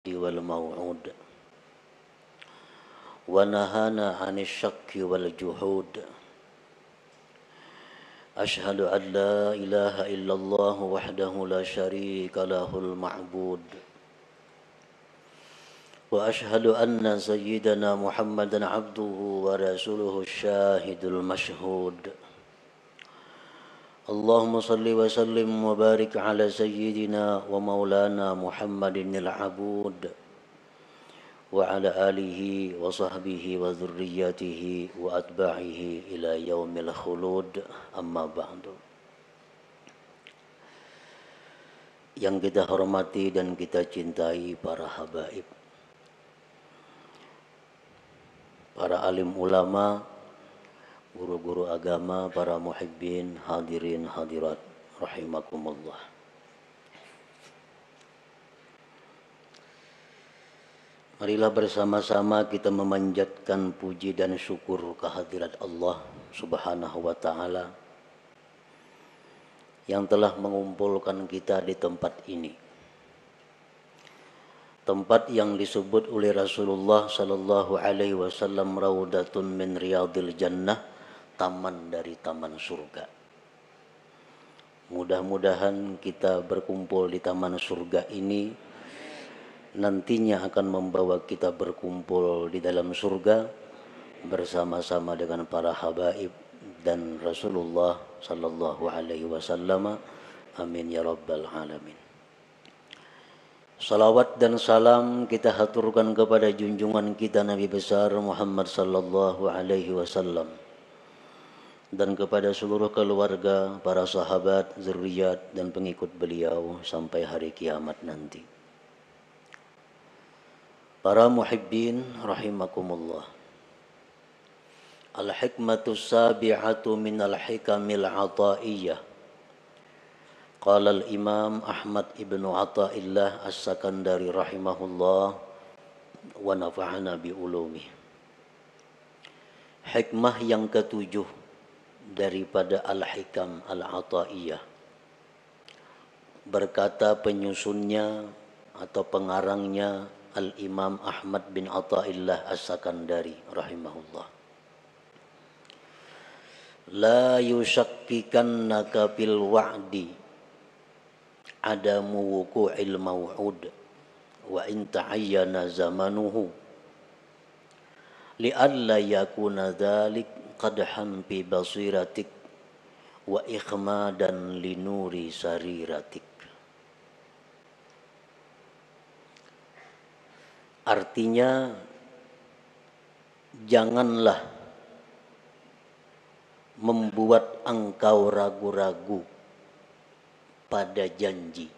والموعود ونهانا عن الشك والجحود. أشهد أن لا إله إلا الله وحده لا شريك له المعبود، وأشهد أن سيدنا محمدا عبده ورسوله الشاهد المشهود. اللهم صل وسلم وبارك على سيدنا ومولانا محمد العبود وعلى آله وصحبه وذريته وأتباعه إلى يوم الخلود. أما بعد. Yang kita hormati dan kita cintai para habaib, para alim ulama, guru-guru agama, para muhibbin, hadirin hadirat rahimakumullah. Marilah bersama-sama kita memanjatkan puji dan syukur kehadirat Allah Subhanahu wa taala yang telah mengumpulkan kita di tempat ini. Tempat yang disebut oleh Rasulullah sallallahu alaihi wasallam raudatun min riyadil jannah, taman dari taman surga. Mudah-mudahan kita berkumpul di taman surga ini nantinya akan membawa kita berkumpul di dalam surga bersama-sama dengan para habaib dan Rasulullah sallallahu alaihi wasallam. Amin ya rabbal alamin. Salawat dan salam kita haturkan kepada junjungan kita Nabi besar Muhammad sallallahu alaihi wasallam dan kepada seluruh keluarga, para sahabat, zuriat dan pengikut beliau sampai hari kiamat nanti. Para muhibbin rahimakumullah. Al-hikmatu sabi'atu min al-hikamil ataiyah. Qala al-imam Ahmad ibnu Athaillah as-Sakandari rahimahullah wa nafa'ana bi ulumih. Hikmah yang ketujuh daripada al-hikam al-ataiyah. Berkata penyusunnya atau pengarangnya Al-Imam Ahmad bin Athaillah As-Sakandari rahimahullah. La yushakkikannaka fil wa'di adamu wuqu'il maw'ud wa in ta'ayyana zamanuhu li'alla yakuna dhalik qadhan fi basiratik wa ikhmadan linuri sariratik. Artinya, janganlah membuat engkau ragu-ragu pada janji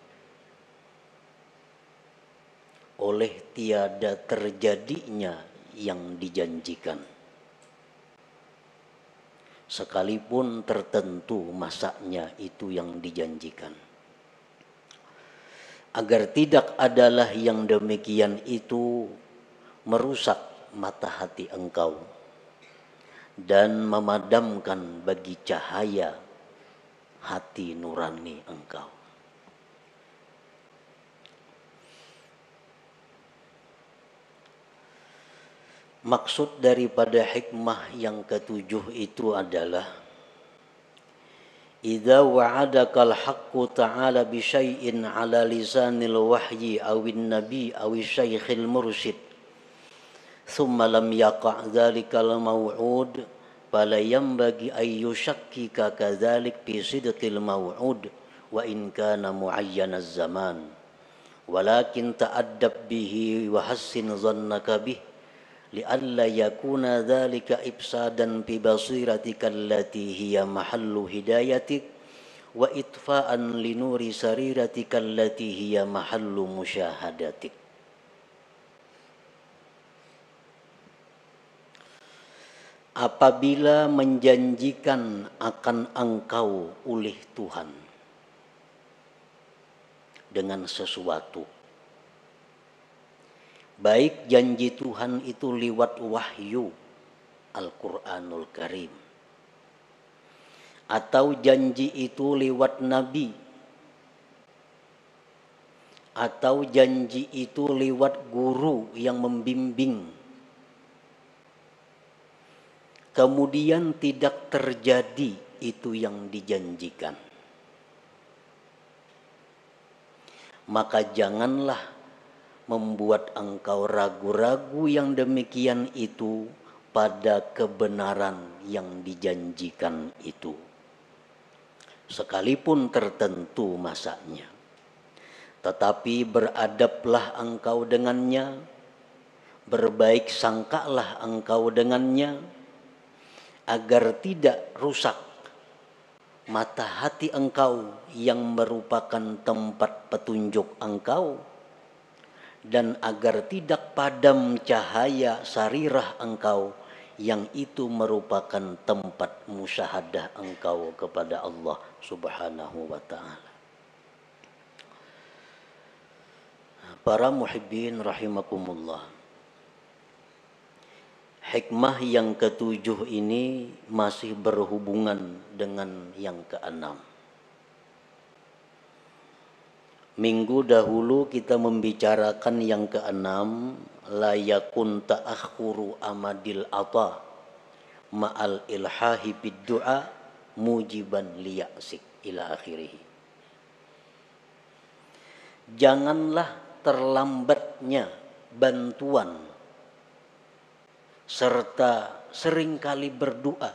oleh tiada terjadinya yang dijanjikan, sekalipun tertentu masanya itu yang dijanjikan. Agar tidak adalah yang demikian itu merusak mata hati engkau dan memadamkan bagi cahaya hati nurani engkau. Maksud daripada hikmah yang ketujuh itu adalah idza wa'adakal haqqu ta'ala bi syai'in 'ala lisanil wahyi awin nabi awi syaikhil mursyid thumma lam yaqa' dzalikal maw'ud fala yanbaghi ay yushakkika kadzalik fi sidqil maw'ud wa in kana mu'ayyanaz zaman walakin ta'addab bihi wa hassin dhannaka bih li'alla yakuna dzalika ifsadan fi basiratika allati hiya mahallu hidayatik wa itfa'an li nuri sariratika allati hiya mahallu musyahadatik. Apabila menjanjikan akan engkau oleh Tuhan dengan sesuatu, baik janji Tuhan itu lewat wahyu Al-Quranul Karim atau janji itu lewat Nabi atau janji itu lewat guru yang membimbing, kemudian tidak terjadi itu yang dijanjikan, maka janganlah membuat engkau ragu-ragu yang demikian itu pada kebenaran yang dijanjikan itu, sekalipun tertentu masanya. Tetapi beradablah engkau dengannya, berbaik sangkalah engkau dengannya, agar tidak rusak mata hati engkau yang merupakan tempat petunjuk engkau, dan agar tidak padam cahaya sarirah engkau yang itu merupakan tempat musyahadah engkau kepada Allah Subhanahu wa ta'ala. Para muhibbin rahimakumullah, hikmah yang ketujuh ini masih berhubungan dengan yang keenam. Minggu dahulu kita membicarakan yang keenam, la yakun ta'akhuru amadil ata ma'al ilhahi bid du'a mujiban liya'sik ila akhirih. Janganlah terlambatnya bantuan serta seringkali berdoa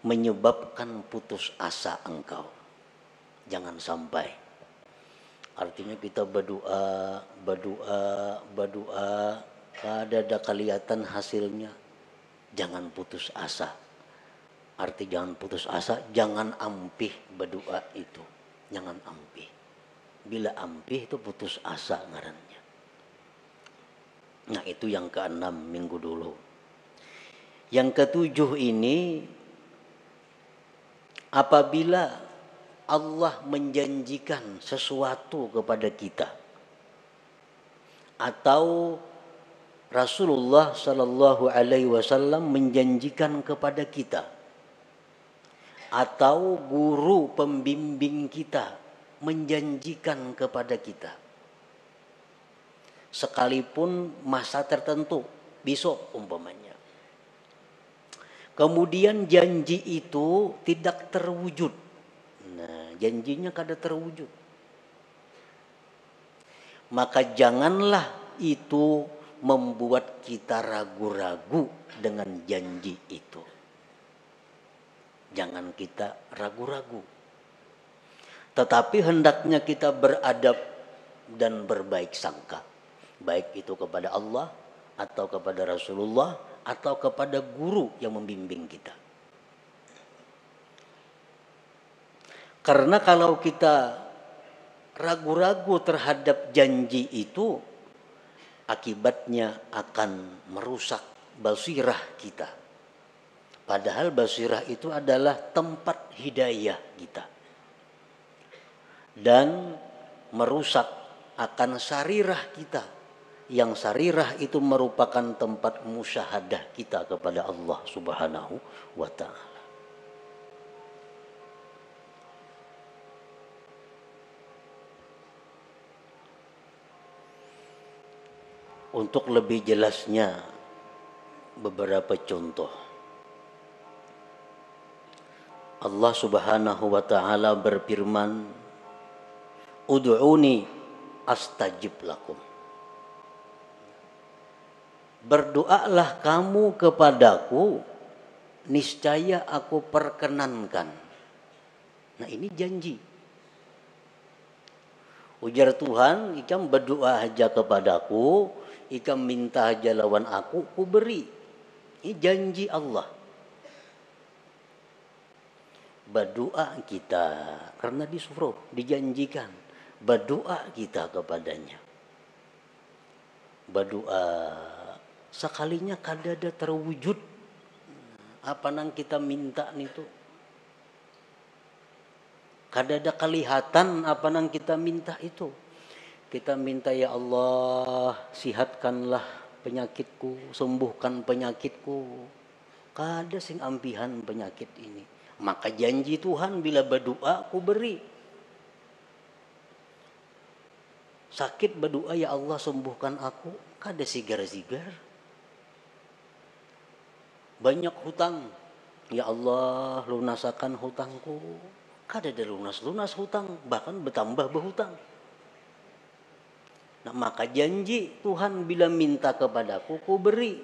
menyebabkan putus asa engkau. Jangan sampai. Artinya kita berdoa, ada kelihatan hasilnya. Jangan putus asa. Arti jangan putus asa, jangan ampih berdoa itu. Jangan ampih. Bila ampih itu putus asa ngarannya. Nah itu yang keenam minggu dulu. Yang ketujuh ini, apabila Allah menjanjikan sesuatu kepada kita, atau Rasulullah Sallallahu Alaihi Wasallam menjanjikan kepada kita, atau guru pembimbing kita menjanjikan kepada kita, sekalipun masa tertentu, besok umpamanya, kemudian janji itu tidak terwujud. Nah, janjinya kada terwujud, maka janganlah itu membuat kita ragu-ragu dengan janji itu. Jangan kita ragu-ragu. Tetapi hendaknya kita beradab dan berbaik sangka, baik itu kepada Allah atau kepada Rasulullah atau kepada guru yang membimbing kita. Karena kalau kita ragu-ragu terhadap janji itu, akibatnya akan merusak basirah kita. Padahal basirah itu adalah tempat hidayah kita. Dan merusak akan sarirah kita, yang sarirah itu merupakan tempat musyahadah kita kepada Allah Subhanahu wa ta'ala. Untuk lebih jelasnya beberapa contoh. Allah Subhanahu wa ta'ala berfirman, ud'uni astajib lakum. Berdoalah kamu kepadaku, niscaya aku perkenankan. Nah ini janji. Ujar Tuhan, ikam berdoa aja kepadaku, ikam minta aja lawan aku beri. Ini janji Allah. Berdoa kita, karena disuruh, dijanjikan. Berdoa kita kepadanya. Berdoa sekalinya kadada terwujud apa nang kita minta itu. Kadada kelihatan apa nang kita minta itu. Kita minta, ya Allah, sihatkanlah penyakitku, sembuhkan penyakitku. Kada sing ampihan penyakit ini. Maka janji Tuhan bila berdoa aku beri. Sakit berdoa, ya Allah sembuhkan aku, kada sigar-sigar. Banyak hutang, ya Allah lunasakan hutangku, kada ada lunas hutang, bahkan bertambah berhutang. Nah, maka janji Tuhan bila minta kepadaku, ku beri.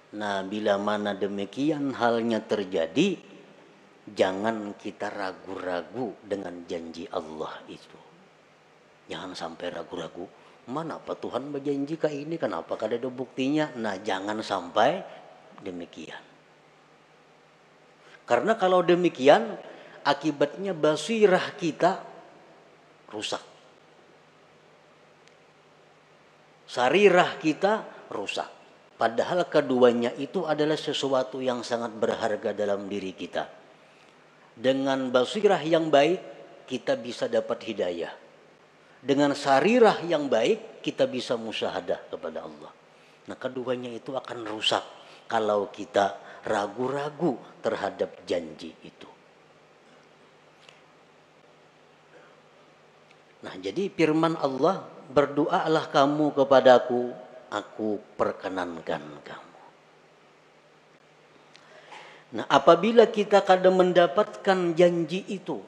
Nah, bila mana demikian halnya terjadi, jangan kita ragu-ragu dengan janji Allah itu. Jangan sampai ragu-ragu. Mana apa Tuhan berjanji kayak ini, kenapa kada ada buktinya? Nah, jangan sampai demikian. Karena kalau demikian, akibatnya basirah kita rusak. Sarirah kita rusak. Padahal keduanya itu adalah sesuatu yang sangat berharga dalam diri kita. Dengan basirah yang baik, kita bisa dapat hidayah. Dengan sarirah yang baik, kita bisa musyahadah kepada Allah. Nah, keduanya itu akan rusak kalau kita ragu-ragu terhadap janji itu. Nah, jadi firman Allah, berdoalah kamu kepadaku, aku perkenankan kamu. Nah, apabila kita kadang mendapatkan janji itu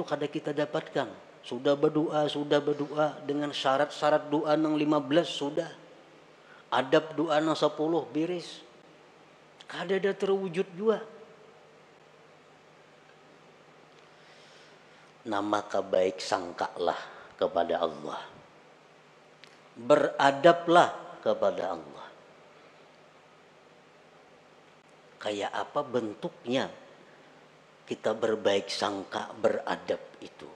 kada kita dapatkan. Sudah berdoa dengan syarat-syarat doa nang 15 sudah. Adab doa nang 10 beres. Kada ada terwujud juga. Nah, maka baik sangkalah kepada Allah. Beradablah kepada Allah. Kayak apa bentuknya kita berbaik sangka, beradab itu?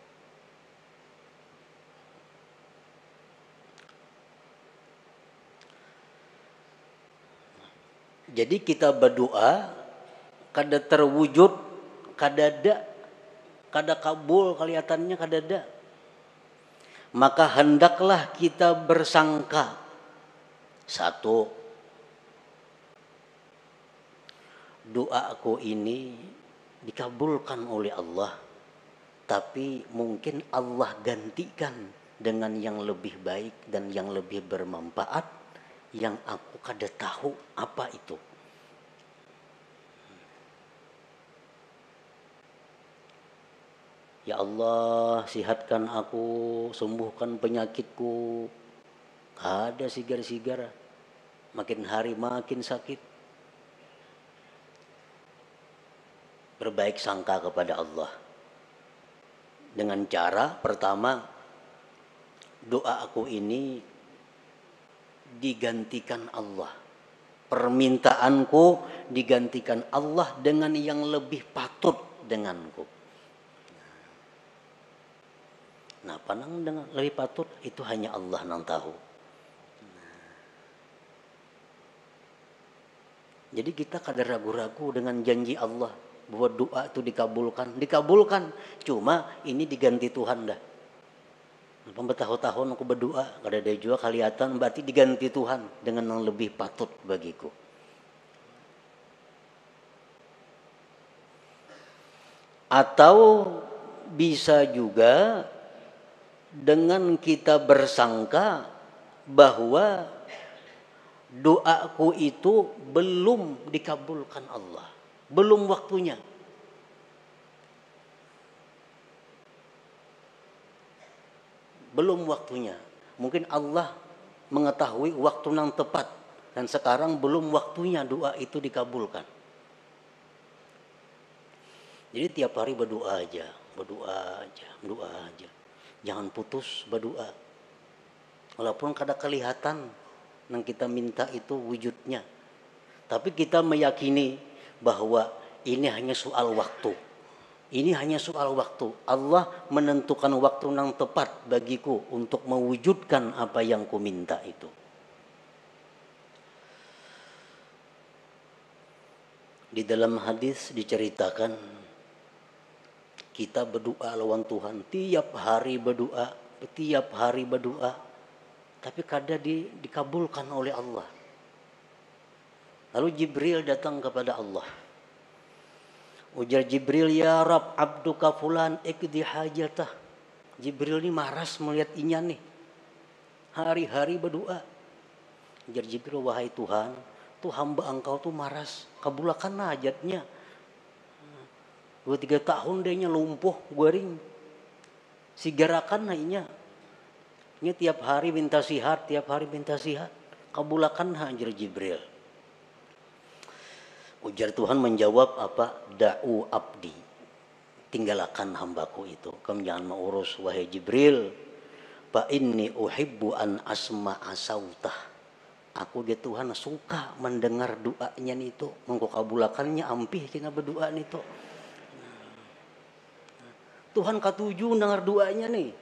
Jadi kita berdoa kada terwujud, kada kabul kelihatannya, kada ada. Maka hendaklah kita bersangka. Satu, doaku ini dikabulkan oleh Allah, tapi mungkin Allah gantikan dengan yang lebih baik dan yang lebih bermanfaat yang aku kada tahu apa itu. Ya Allah, sihatkan aku, sembuhkan penyakitku. Ada sigar-sigar, makin hari makin sakit. Berbaik sangka kepada Allah dengan cara pertama, doa aku ini digantikan Allah, permintaanku digantikan Allah dengan yang lebih patut denganku. Nah, panang dengan lebih patut itu hanya Allah yang tahu. Jadi kita kada ragu-ragu dengan janji Allah bahwa doa itu dikabulkan. Cuma ini diganti Tuhan dah. Bertahun-tahun aku berdoa, kada ada juga kelihatan, berarti diganti Tuhan dengan yang lebih patut bagiku. Atau bisa juga dengan kita bersangka bahwa doaku itu belum dikabulkan Allah, belum waktunya. Belum waktunya. Mungkin Allah mengetahui waktu yang tepat dan sekarang belum waktunya doa itu dikabulkan. Jadi tiap hari berdoa aja. Jangan putus berdoa. Walaupun kada kelihatan yang kita minta itu wujudnya. Tapi kita meyakini bahwa ini hanya soal waktu. Ini hanya soal waktu. Allah menentukan waktu yang tepat bagiku untuk mewujudkan apa yang ku minta itu. Di dalam hadis diceritakan kita berdoa lawan Tuhan, tiap hari berdoa, tapi kadang dikabulkan oleh Allah. Lalu Jibril datang kepada Allah. Ujar Jibril, ya Rab, abduka fulan ikdi hajatah. Jibril ini maras melihat inya nih. Hari-hari berdoa. Ujar Jibril, wahai Tuhan, tuh hamba engkau tuh maras, kabulkan hajatnya. 2-3 tahun dehnya lumpuh, guring. Sigarakan inya. Ini tiap hari minta sihat, kabulkan ujar Jibril. Ujar Tuhan menjawab apa? Da'u abdi. Tinggalkan hambaku itu. Kamu jangan mau urus, wahai Jibril. Fa inni uhibbu an asma'a sautah. Aku dia Tuhan suka mendengar doanya itu. Mengko kabulakannya ampih kena berdoa itu. Tuhan katuju dengar doanya nih.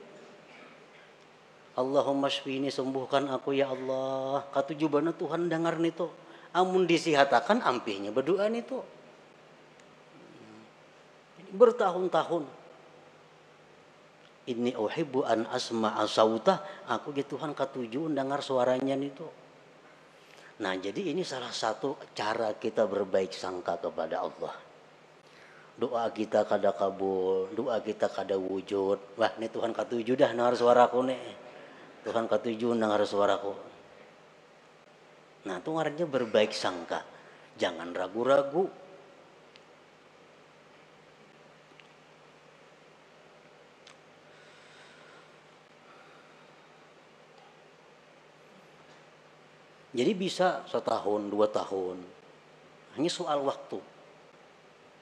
Allahumma shfini, sembuhkan aku ya Allah. Katuju bana Tuhan dengar nito. Amun disihatakan ampihnya berdoa nito. Bertahun-tahun. Inni uhibbu an asma'a sautah. Aku ya Tuhan katuju dengar suaranya nito. Nah, jadi ini salah satu cara kita berbaik sangka kepada Allah. Doa kita kada kabul, doa kita kada wujud. Wah, ini Tuhan katuju dah dengar suaraku nih. Tuhan katuju dengar suaraku. Nah, itu artinya berbaik sangka. Jangan ragu-ragu. Jadi bisa 1 tahun, 2 tahun. Hanya soal waktu.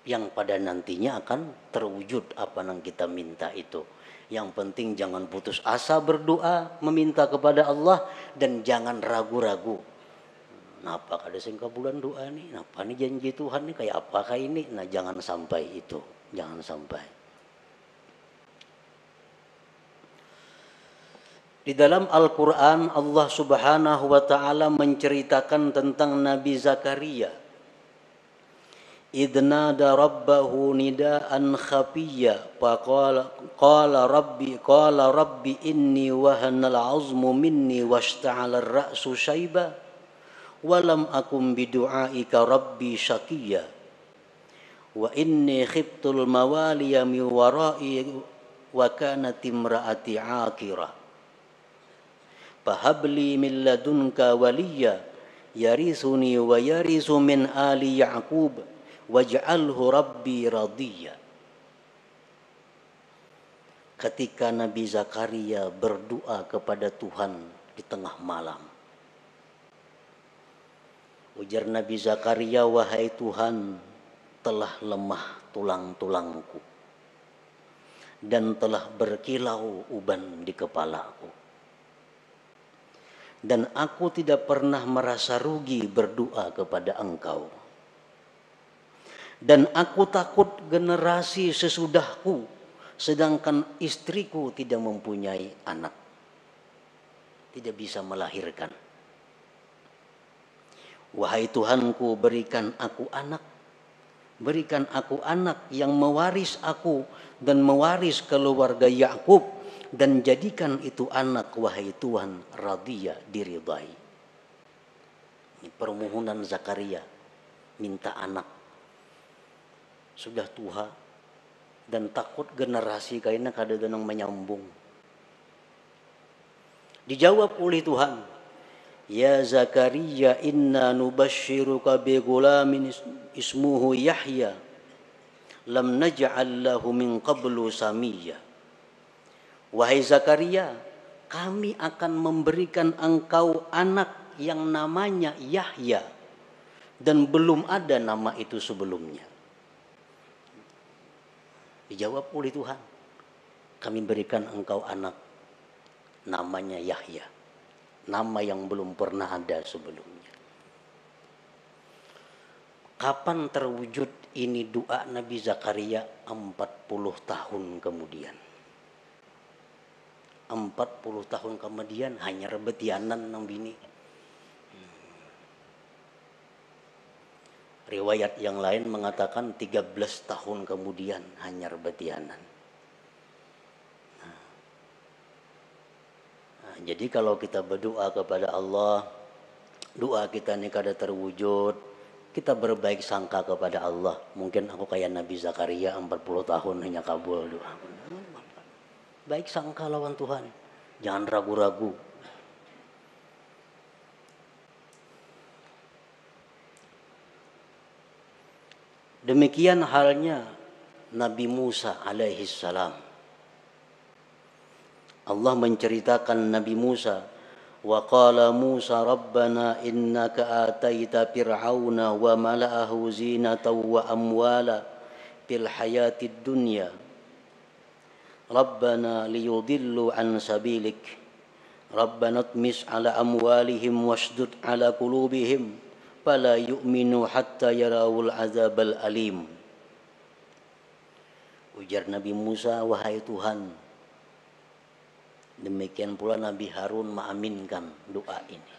Yang pada nantinya akan terwujud apa yang kita minta itu. Yang penting jangan putus asa berdoa, meminta kepada Allah, dan jangan ragu-ragu. Napa kada sing kabulan doa nih? Napa nih janji Tuhan nih kayak apakah ini? Nah, jangan sampai itu. Jangan sampai. Di dalam Al-Quran Allah Subhanahu wa ta'ala menceritakan tentang Nabi Zakaria. Idnada rabbahu nidaan khafiyya qala rabbi inni wahanal azmu minni washta'ala ar-ra'su shayba walam akum bidu'aika rabbi syaqiyya wa inni khiftul mawaliya min wara'i wa kanat imra'ati 'aqira fahabli min ladunka waliyya yarisuni wa yarisu min ali ya'qub waj'alhu rabbi radiyya. Ketika Nabi Zakaria berdoa kepada Tuhan di tengah malam, ujar Nabi Zakaria, wahai Tuhan, telah lemah tulang-tulangku dan telah berkilau uban di kepalaku, dan aku tidak pernah merasa rugi berdoa kepada Engkau. Dan aku takut generasi sesudahku, sedangkan istriku tidak mempunyai anak, tidak bisa melahirkan. Wahai Tuhanku, berikan aku anak yang mewaris aku dan mewaris keluarga Yakub, dan jadikan itu anak, wahai Tuhan, radiyah, diridai. Ini permohonan Zakaria, minta anak. Sudah tua dan takut generasi kayaknya kada denang menyambung. Dijawab oleh Tuhan, ya Zakaria inna nubashiruka bi gulamin ismuhu Yahya lam naj'al lahu min qablu samiyya. Wahai Zakaria, kami akan memberikan engkau anak yang namanya Yahya, dan belum ada nama itu sebelumnya. Dijawab oleh Tuhan, kami berikan engkau anak namanya Yahya, nama yang belum pernah ada sebelumnya. Kapan terwujud ini doa Nabi Zakaria? 40 tahun kemudian. 40 tahun kemudian hanya rebetianan nang bini. Riwayat yang lain mengatakan 13 tahun kemudian hanya rebetianan. Nah, jadi kalau kita berdoa kepada Allah, doa kita ini kada terwujud, Kita berbaik sangka kepada Allah. Mungkin aku kayak Nabi Zakaria 40 tahun hanya kabul doa. Baik sangka lawan Tuhan. Jangan ragu-ragu. Demikian halnya Nabi Musa alaihi salam. Allah menceritakan Nabi Musa, wa qala Musa rabbana innaka ataita fir'auna wa mala'ahu zinatan wa amwala fil hayatid dunya rabbana liyudillu an sabilik rabbana tmis ala amwalihim washdud ala qulubihim fala yu'minu hatta yarawul azabal alim. Ujar Nabi Musa, wahai Tuhan. Demikian pula Nabi Harun mengaminkan doa ini.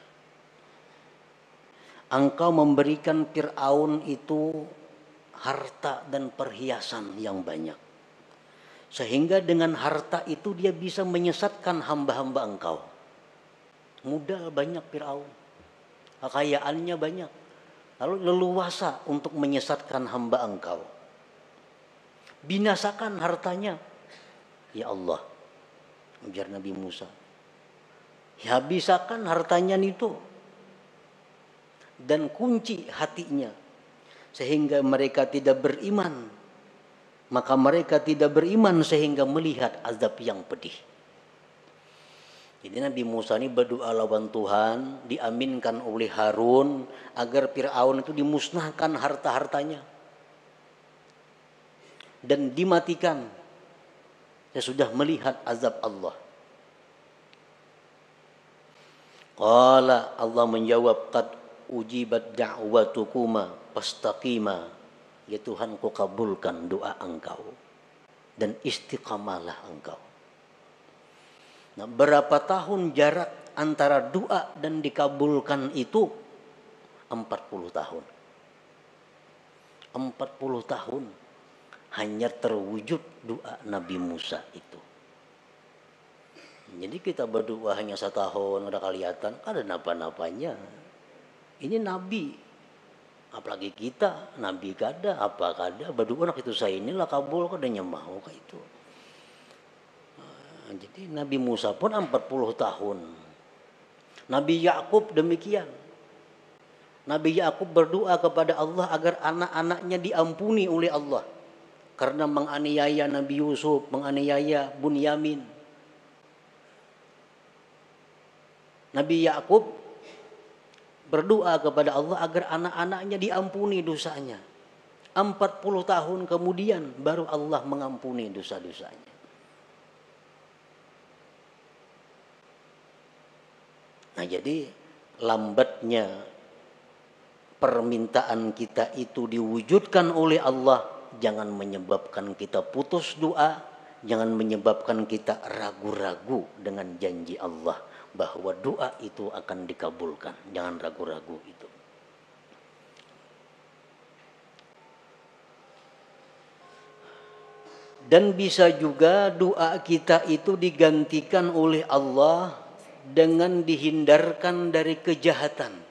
Engkau memberikan Fir'aun itu harta dan perhiasan yang banyak. Sehingga dengan harta itu dia bisa menyesatkan hamba-hamba engkau. Modal banyak Fir'aun. Kekayaannya banyak. Lalu leluasa untuk menyesatkan hamba engkau. Binasakan hartanya. Ya Allah. Ujar Nabi Musa. Habiskan hartanya itu. Dan kunci hatinya. Sehingga mereka tidak beriman. Maka mereka tidak beriman sehingga melihat azab yang pedih. Jadi Nabi Musa ini berdoa lawan Tuhan. Diaminkan oleh Harun. Agar Fir'aun itu dimusnahkan harta-hartanya. Dan dimatikan. Dia sudah melihat azab Allah. Qala Allah menjawab, qad ujibat da'watukuma fastaqima. Ya Tuhan, ku kabulkan doa engkau dan istiqamalah engkau. Nah, berapa tahun jarak antara doa dan dikabulkan itu? 40 tahun. 40 tahun hanya terwujud doa Nabi Musa itu. Jadi kita berdoa hanya 1 tahun, udah kelihatan, ada napa-napanya. Ini Nabi, apalagi kita, Nabi kada, apa kada, berdoa nak itu saya inilah kabul, kadanya mau kayak itu. Jadi Nabi Musa pun 40 tahun. Nabi Yakub demikian. Nabi Yakub berdoa kepada Allah agar anak-anaknya diampuni oleh Allah. Karena menganiaya Nabi Yusuf, menganiaya Bunyamin. Nabi Yakub berdoa kepada Allah agar anak-anaknya diampuni dosanya. 40 tahun kemudian baru Allah mengampuni dosa-dosanya. Nah, jadi lambatnya permintaan kita itu diwujudkan oleh Allah jangan menyebabkan kita putus doa, jangan menyebabkan kita ragu-ragu dengan janji Allah bahwa doa itu akan dikabulkan. Jangan ragu-ragu itu. Dan bisa juga doa kita itu digantikan oleh Allah dengan dihindarkan dari kejahatan.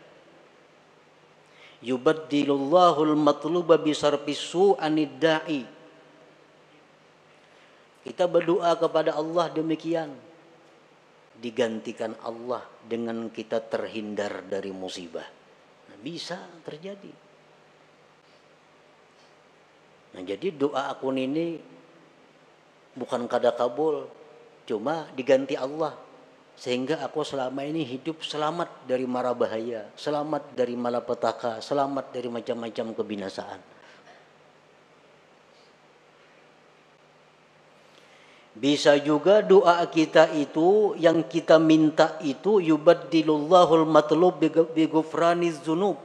Yubaddilullahu al-matluba bisarfis su'anid da'i. Kita berdoa kepada Allah demikian. Digantikan Allah dengan kita terhindar dari musibah. Nah, bisa terjadi. Nah, jadi doa akun ini bukan kada kabul, cuma diganti Allah. Sehingga aku selama ini hidup selamat dari mara bahaya, selamat dari malapetaka, selamat dari macam-macam kebinasaan. Bisa juga doa kita itu yang kita minta itu yubaddilullahu al-matlub bi ghufraniz dzunub.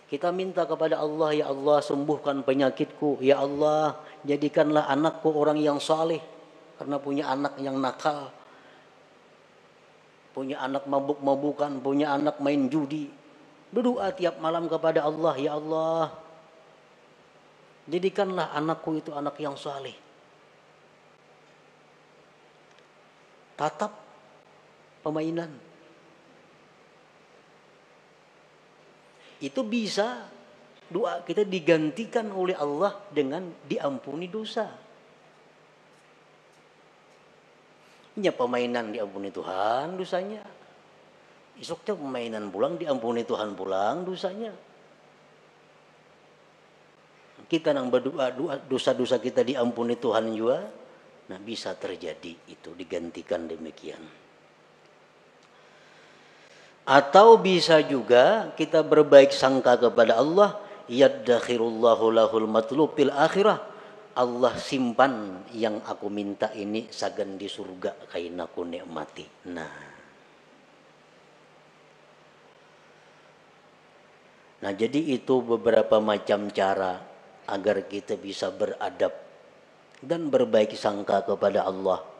Kita minta kepada Allah, ya Allah sembuhkan penyakitku, ya Allah jadikanlah anakku orang yang saleh karena punya anak yang nakal. Punya anak mabuk-mabukan, punya anak main judi. Berdoa tiap malam kepada Allah, ya Allah jadikanlah anakku itu anak yang saleh. Tatap pemainan. Itu bisa doa kita digantikan oleh Allah dengan diampuni dosa. Ini permainan diampuni Tuhan dosanya. Esoknya permainan pulang diampuni Tuhan pulang dosanya. Kita nang berdoa dosa-dosa kita diampuni Tuhan juga. Nah bisa terjadi itu digantikan demikian. Atau bisa juga kita berbaik sangka kepada Allah, yaddakhirullahu lahul matlub fil akhirah. Allah simpan yang aku minta ini sagan di surga kain aku nikmati. Nah jadi itu beberapa macam cara agar kita bisa beradab dan berbaik sangka kepada Allah.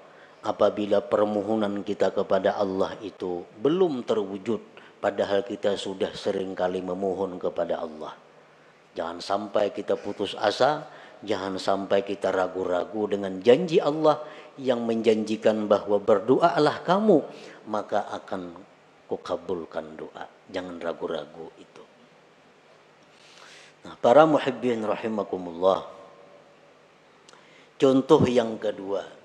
Apabila permohonan kita kepada Allah itu belum terwujud, padahal kita sudah seringkali memohon kepada Allah. Jangan sampai kita putus asa, jangan sampai kita ragu-ragu dengan janji Allah yang menjanjikan bahwa berdoalah kamu, maka akan kukabulkan doa. Jangan ragu-ragu itu. Nah, para muhibbin rahimakumullah. Contoh yang kedua.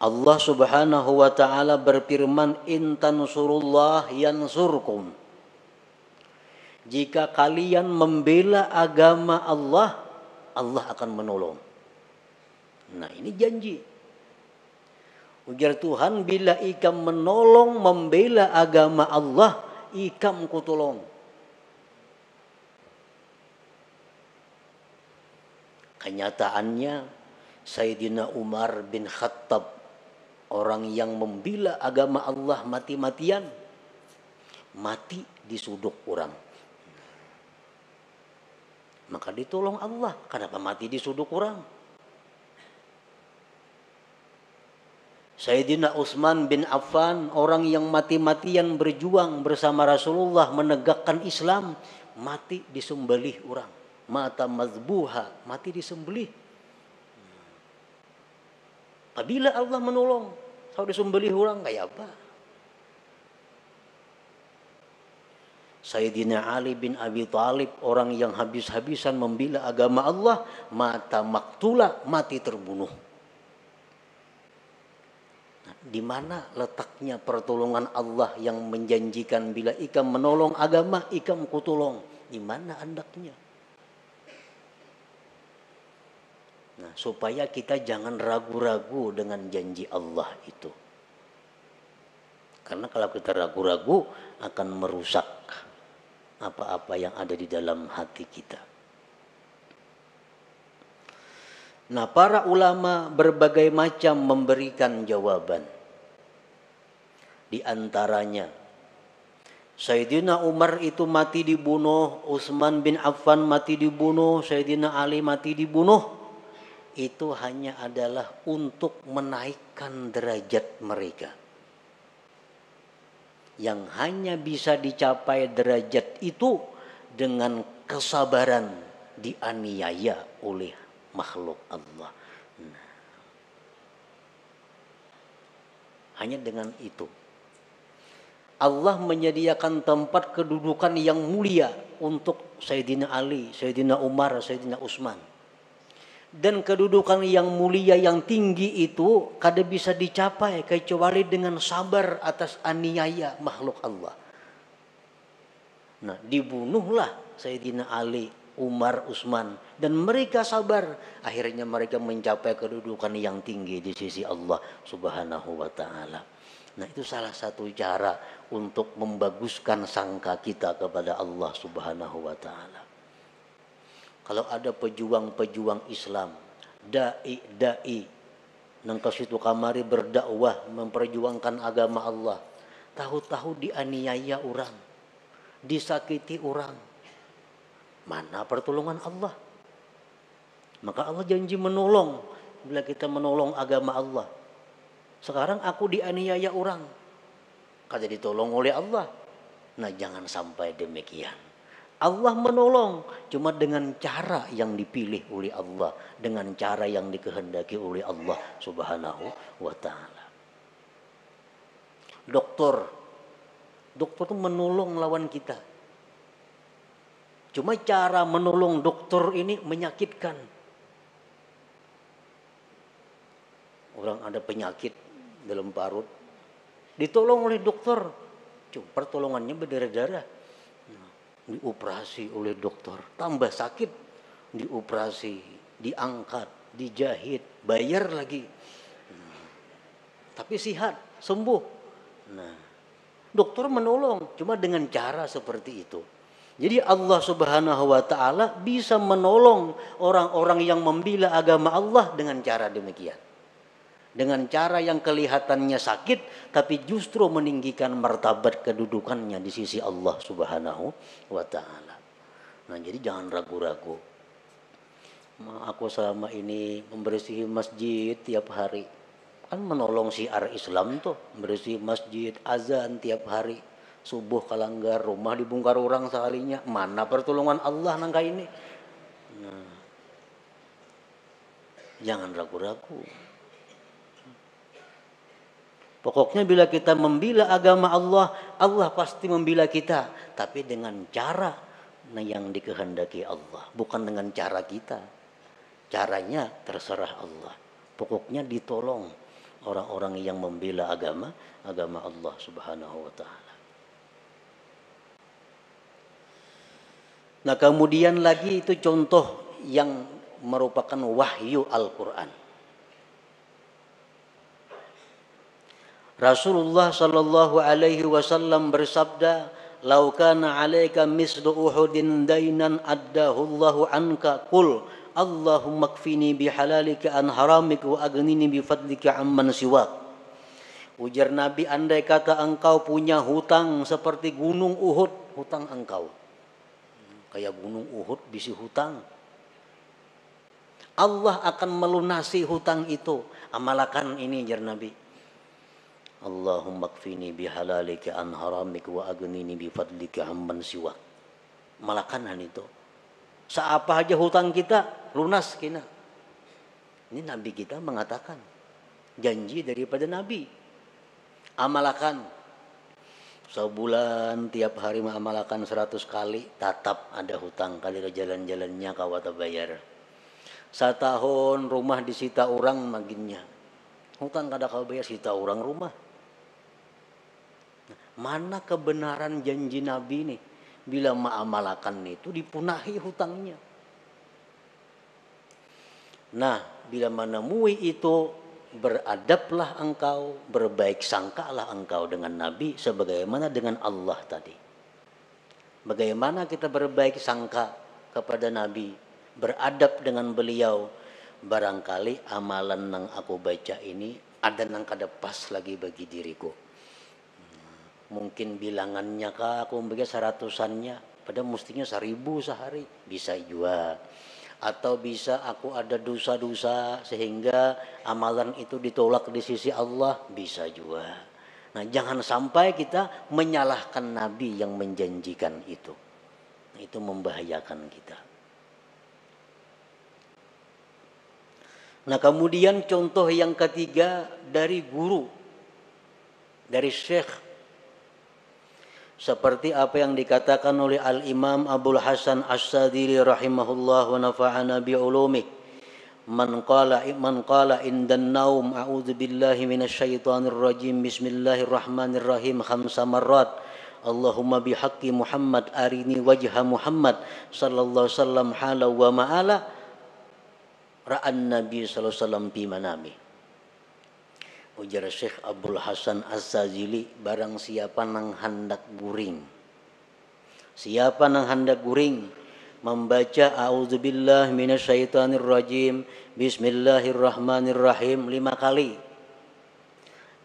Allah Subhanahu wa taala berfirman, "In tansurullah yansurkum." Jika kalian membela agama Allah, Allah akan menolong. Nah, ini janji. Ujar Tuhan, bila ikam menolong membela agama Allah, ikam kutolong. Kenyataannya Sayyidina Umar bin Khattab, orang yang membela agama Allah mati-matian, mati disuduk orang. Maka ditolong Allah. Kenapa mati disuduk orang? Sayyidina Utsman bin Affan, orang yang mati-matian berjuang bersama Rasulullah menegakkan Islam, mati disembelih orang. Mata mazbuha, mati disembelih. Apabila Allah menolong, kalau disembelih orang kayak apa? Sayyidina Ali bin Abi Thalib, orang yang habis-habisan membela agama Allah, mata maktula, mati terbunuh. Nah, di mana letaknya pertolongan Allah yang menjanjikan bila ikam menolong agama, ikam kutolong? Di mana andaknya? Nah, supaya kita jangan ragu-ragu dengan janji Allah itu. Karena kalau kita ragu-ragu akan merusak apa-apa yang ada di dalam hati kita. Nah, para ulama berbagai macam memberikan jawaban. Di antaranya, Sayyidina Umar itu mati dibunuh, Utsman bin Affan mati dibunuh, Sayyidina Ali mati dibunuh. Itu hanya adalah untuk menaikkan derajat mereka. Yang hanya bisa dicapai derajat itu dengan kesabaran dianiaya oleh makhluk Allah. Nah, hanya dengan itu. Allah menyediakan tempat kedudukan yang mulia untuk Sayyidina Ali, Sayyidina Umar, Sayyidina Utsman. Dan kedudukan yang mulia yang tinggi itu kada bisa dicapai kecuali dengan sabar atas aniaya makhluk Allah. Nah, dibunuhlah Sayyidina Ali, Umar, Utsman, dan mereka sabar. Akhirnya mereka mencapai kedudukan yang tinggi di sisi Allah Subhanahu wa taala. Nah, itu salah satu cara untuk membaguskan sangka kita kepada Allah Subhanahu wa taala. Kalau ada pejuang-pejuang Islam, dai-dai nang kasitu kamari berdakwah memperjuangkan agama Allah, tahu-tahu dianiaya orang, disakiti orang, mana pertolongan Allah? Maka Allah janji menolong bila kita menolong agama Allah. Sekarang aku dianiaya orang, kada ditolong oleh Allah. Nah, jangan sampai demikian. Allah menolong cuma dengan cara yang dipilih oleh Allah, dengan cara yang dikehendaki oleh Allah Subhanahu wa taala. Dokter Dokter itu menolong lawan kita. Cuma cara menolong dokter ini menyakitkan. Orang ada penyakit dalam parut, ditolong oleh dokter. Cuma pertolongannya berdarah-darah. Dioperasi oleh dokter, tambah sakit, dioperasi, diangkat, dijahit, bayar lagi. Tapi sehat, sembuh. Nah, dokter menolong, cuma dengan cara seperti itu. Jadi Allah Subhanahu wa Ta'ala bisa menolong orang-orang yang membela agama Allah dengan cara demikian. Dengan cara yang kelihatannya sakit, tapi justru meninggikan martabat kedudukannya di sisi Allah Subhanahu wa Ta'ala. Nah, jadi jangan ragu-ragu. Aku selama ini membersihi masjid tiap hari. Kan menolong syiar Islam tuh, membersihi masjid, azan tiap hari. Subuh kalanggar, rumah dibongkar orang sekalinya. Mana pertolongan Allah nangka ini? Nah, jangan ragu-ragu. Pokoknya bila kita membela agama Allah, Allah pasti membela kita. Tapi dengan cara yang dikehendaki Allah. Bukan dengan cara kita. Caranya terserah Allah. Pokoknya ditolong orang-orang yang membela agama Allah Subhanahu wa Ta'ala. Nah, kemudian lagi itu contoh yang merupakan wahyu Al-Quran. Rasulullah sallallahu alaihi wasallam bersabda, "Lau kana 'alaika mislu Uhudin dainan addahu Allahu anka, qul Allahumma kfini bihalalika an haramika wa aghnini bifadlika amman siwak." Ujar Nabi, andai kata engkau punya hutang seperti gunung Uhud, hutang engkau. Kayak gunung Uhud bisi hutang. Allah akan melunasi hutang itu. Amalkan ini, ujar Nabi. Allahumma kfini bihalalika an haramika wa aghnini bifadlika amman siwak. Malakanan itu. Seapa aja hutang kita lunas kina. Ini Nabi kita mengatakan. Janji daripada Nabi. Amalkan. Sebulan tiap hari mengamalkan 100 kali. Tatap ada hutang kali jalan-jalannya kawata bayar. Setahun rumah disita orang maginnya. Hutang kada kau bayar sita orang rumah. Mana kebenaran janji Nabi nih? Bila mengamalkan itu dipunahi hutangnya. Nah, bila menemui itu, beradablah engkau, berbaik sangkalah engkau dengan Nabi sebagaimana dengan Allah tadi. Bagaimana kita berbaik sangka kepada Nabi, beradab dengan beliau. Barangkali amalan yang aku baca ini ada yang kada pas lagi bagi diriku. Mungkin bilangannya kah aku membaca 100-annya, padahal mestinya 1000 sehari, bisa juga. Atau bisa aku ada dosa-dosa sehingga amalan itu ditolak di sisi Allah, bisa juga. Nah, jangan sampai kita menyalahkan Nabi yang menjanjikan itu. Itu membahayakan kita. Nah, kemudian contoh yang ketiga dari guru, dari syekh. Seperti apa yang dikatakan oleh Al-Imam Abul Hasan As-Sadili rahimahullah wa nafa'ana bi'ulumih. Man qala indan naum a'udzu billahi minasyaitonir rajim bismillahirrahmanirrahim 5 marrat. Allahumma bihaqqi Muhammad arini wajha Muhammad sallallahu alaihi wasallam hala wa ma'ala ra'an nabi sallallahu alaihi wasallam fi manami. Ujar Syekh Abdul Hasan Az-Zazili, barang siapa nang hendak guring. Siapa nang hendak guring membaca a'udzubillahi minasyaitonirrajim bismillahirrahmanirrahim 5 kali.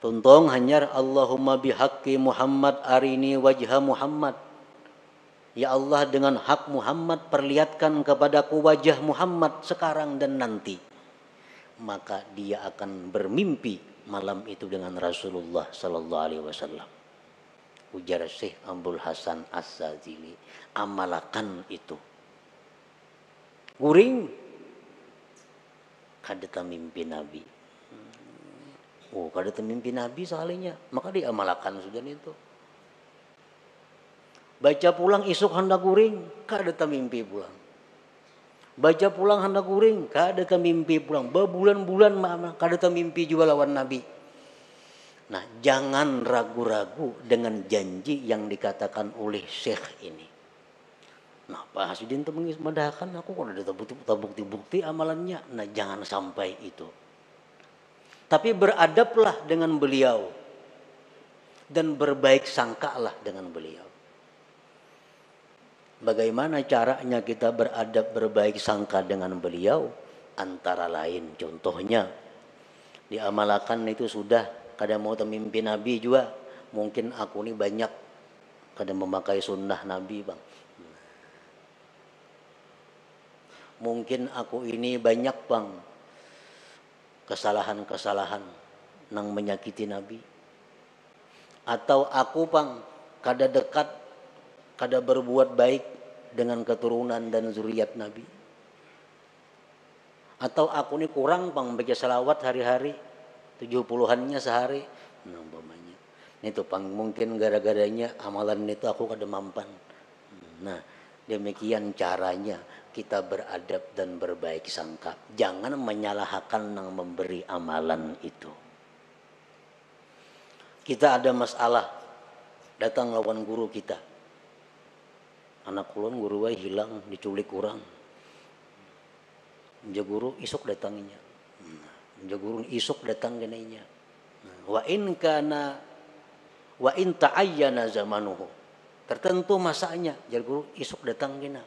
Tuntong hanyar Allahumma bihaqqi Muhammad arini wajha Muhammad. Ya Allah, dengan hak Muhammad perlihatkan kepadaku wajah Muhammad sekarang dan nanti. Maka dia akan bermimpi malam itu dengan Rasulullah sallallahu alaihi wasallam. Ujar Syekh Abdul Hasan As-Sazili, amalkan itu. Guring kada mimpi Nabi. Kada mimpi Nabi sekalinya, maka diamalkan sudah itu. Baca pulang isuk hendak guring, kada mimpi pulang. Baca pulang hendak guring, kada mimpi pulang. Berbulan-bulan kada mimpi juga lawan Nabi. Nah, jangan ragu-ragu dengan janji yang dikatakan oleh Syekh ini. Nah, Pak Hasidin itu mengismadahkan aku kalau ada bukti-bukti amalannya. Nah, jangan sampai itu. Tapi beradablah dengan beliau dan berbaik sangkalah dengan beliau. Bagaimana caranya kita beradab berbaik sangka dengan beliau? Antara lain contohnya diamalkan itu sudah kada mau mimpi Nabi juga. Mungkin aku ini banyak kada memakai sunnah Nabi bang. Mungkin aku ini banyak bang kesalahan-kesalahan nang menyakiti Nabi. Atau aku bang kada dekat, kada berbuat baik dengan keturunan dan zuriat Nabi. Atau aku ini kurang bang baca salawat hari-hari 70-annya sehari. Nah, umpamanya. Itu pang mungkin gara-garanya amalan itu aku kada mampan. Nah, demikian caranya kita beradab dan berbaik sangka. Jangan menyalahkan yang memberi amalan itu. Kita ada masalah, datang lawan guru kita. Anak kulon guru wae hilang, diculik kurang. Menja guru isuk datanginya. Menja guru isuk datang genainya. Wa in ta'ayyana zamanuhu. Tertentu masanya, jar guru isuk datang gena.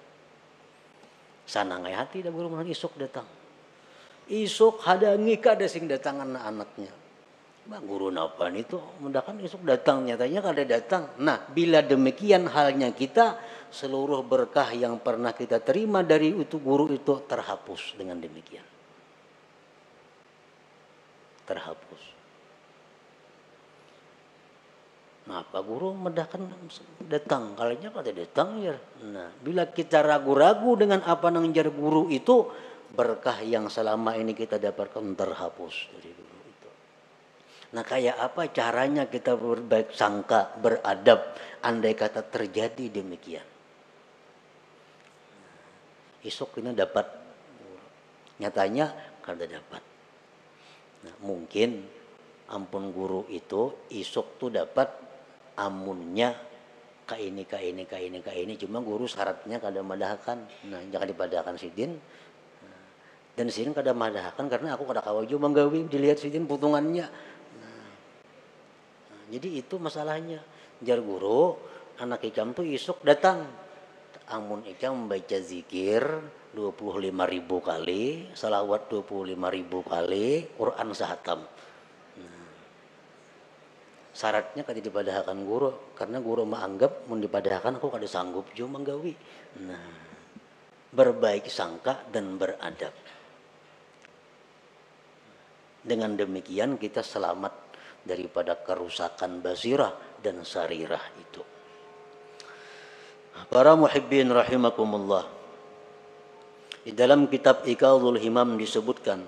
Sanangai hati dah guru mah isuk datang. Isuk hadangi kada sing datangan anaknya. Bang guru napan itu mendakan isuk datang, nyatanya kada datang. Nah, bila demikian halnya kita, seluruh berkah yang pernah kita terima dari itu guru itu terhapus dengan demikian. Terhapus. Nah, Pak Guru mendakan datang, kalanya kada datang ya. Nah, bila kita ragu-ragu dengan apa nang jar guru itu, berkah yang selama ini kita dapatkan terhapus dari guru itu. Nah, kayak apa caranya kita berbaik sangka, beradab, andai kata terjadi demikian. Isuk ini dapat, nyatanya kada dapat. Nah, mungkin ampun guru itu isuk tuh dapat amunnya ka ini, cuma guru syaratnya kada madahkan. Nah, jangan dipadahkan sidin. Dan sidin kada madahkan karena aku kada kawaju manggawi dilihat sidin putungannya. Nah, jadi itu masalahnya. Jar guru, anak ikam tuh isuk datang. Amun ikam membaca zikir 25.000 kali, salawat 25.000 kali, Quran sahatam. Nah, syaratnya kada dipadahkan guru, karena guru menganggap mun dipadahkan aku kada sanggup juga manggawi. Nah, berbaik sangka dan beradab. Dengan demikian kita selamat daripada kerusakan basirah dan sarirah itu. Para muhibbin rahimakumullah. Di dalam kitab Iqadhul Himam disebutkan,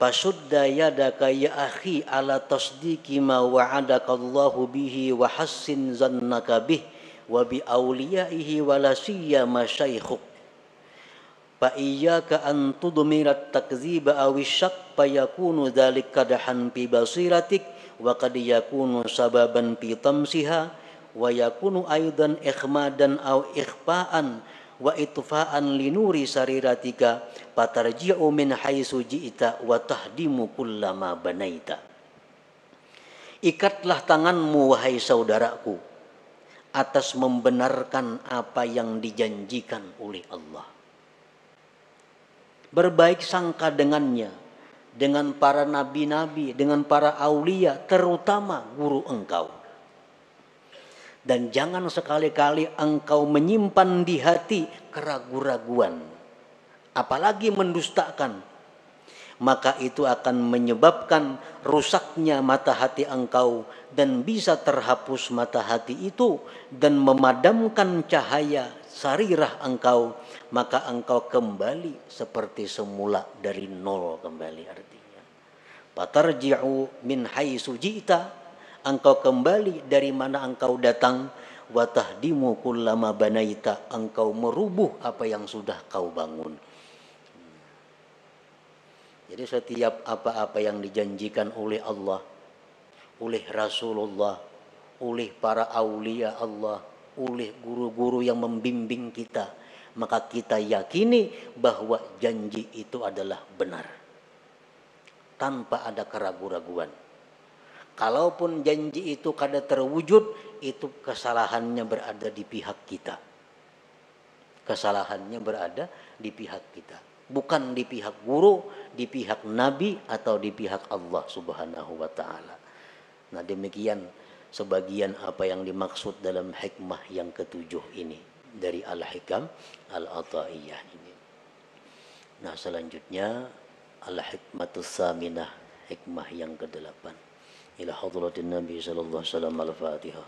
"Pasudda yadaka ya akhi ala tasdiqi ma wa'adaka Allahu bihi wa hassin zannaka bih wa bi awliyaihi wa la siyama syaikhuk. Fa iyyaka an tudmirat takdziba aw syakk fa yakunu dzalika kadahan fi basiratik wa qad yakunu sababan fi tamsiha wa yakunu aidan ikhmadan aw ikhfa'an wa itfa'an li nuri sariratika fatarji'u min haitsu ji'ta wa tahdimu kullama banaita." Ikatlah tanganmu wahai saudaraku atas membenarkan apa yang dijanjikan oleh Allah. Berbaik sangka dengannya, dengan para nabi-nabi, dengan para aulia, terutama guru engkau. Dan jangan sekali-kali engkau menyimpan di hati keraguan-raguan, apalagi mendustakan. Maka itu akan menyebabkan rusaknya mata hati engkau dan bisa terhapus mata hati itu dan memadamkan cahaya sarirah engkau. Maka engkau kembali seperti semula dari nol kembali artinya. Fatarji'u min haitsu ji'ta, engkau kembali dari mana engkau datang, wa tahdimu kullama banaita, engkau merubuh apa yang sudah kau bangun. Jadi setiap apa-apa yang dijanjikan oleh Allah, oleh Rasulullah, oleh para aulia Allah, oleh guru-guru yang membimbing kita, maka kita yakini bahwa janji itu adalah benar, tanpa ada keraguan-raguan. Kalaupun janji itu kada terwujud, itu kesalahannya berada di pihak kita. Kesalahannya berada di pihak kita, bukan di pihak guru, di pihak Nabi, atau di pihak Allah Subhanahu wa ta'ala. Nah, demikian sebagian apa yang dimaksud dalam hikmah yang ketujuh ini dari Al-Hikam Al-Ata'iyah ini. Nah, selanjutnya Al-Hikmatus Saminah, hikmah yang kedelapan. Ila hadratin Nabi sallallahu alaihi wasallam. Al-Fatihah.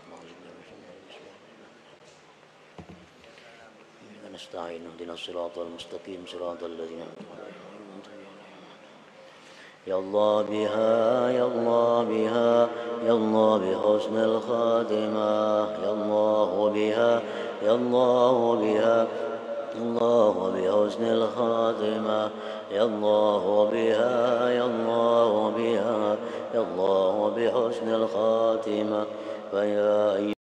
نستعين اهدنا الصراط المستقيم صراط الذين يا الله بها يا الله بها يا الله بحسن الخاتمة يا الله بها يا الله بها الله بحسن الخاتمة يا الله بها يا الله بها يا الله بحسن الخاتمة فيا